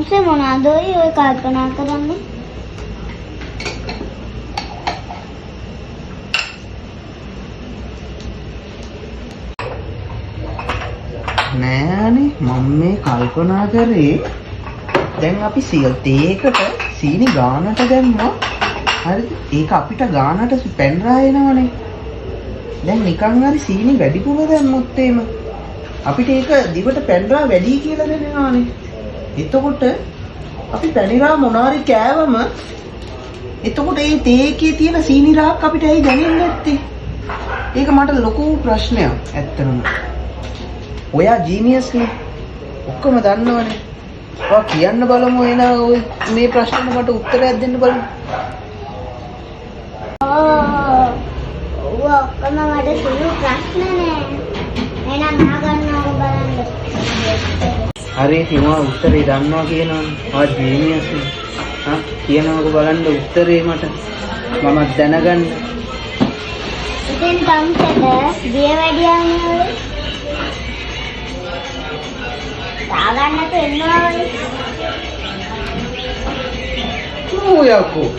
අංශේ මොනවාද ඔය කල්පනා කරන්නේ? නෑනේ මම මේ කල්පනා කරේ දැන් අපි තේකට සීනි ගානට දැම්මා හරිද ඒක අපිට ගානට පැන් රායනවනේ දැන් නිකන් හරි සීනි වැඩිපුර දැම්මොත් එහෙම අපිට ඒක දිවට පැන් රා වැඩි කියලා දැනෙනවානේ එතකොට අපි පැණිරා මොනාරි කෑවම එතකොට ඒ තේ එකේ තියෙන සීනි රාක් අපිට ඇයි දැනෙන්නේ නැත්තේ ඒක මට ලොකු ප්‍රශ්නයක් ඇත්තටම ඔයා ජීනියස් නේ ඔක්කොම දන්නවනේ ඔයා කියන්න බලමු එන ඔය මේ ප්‍රශ්නෙට මට උත්තරයක් දෙන්න බලමු ඔක්කොම මට සුළු ප්‍රශ්න නෑ එහෙනම් අහගන්නකො බලන්න හරි හිමා උත්තරේ දන්නවා කියනවනේ ඔයා ජීනියස් නේ හා කියනකො බලන්න උත්තරේ මට මම දැනගන්න ඉතින් තම්සෙට දිය වැඩියන්නේ ඔය දාගන්නට එනවා ඔය යකෝ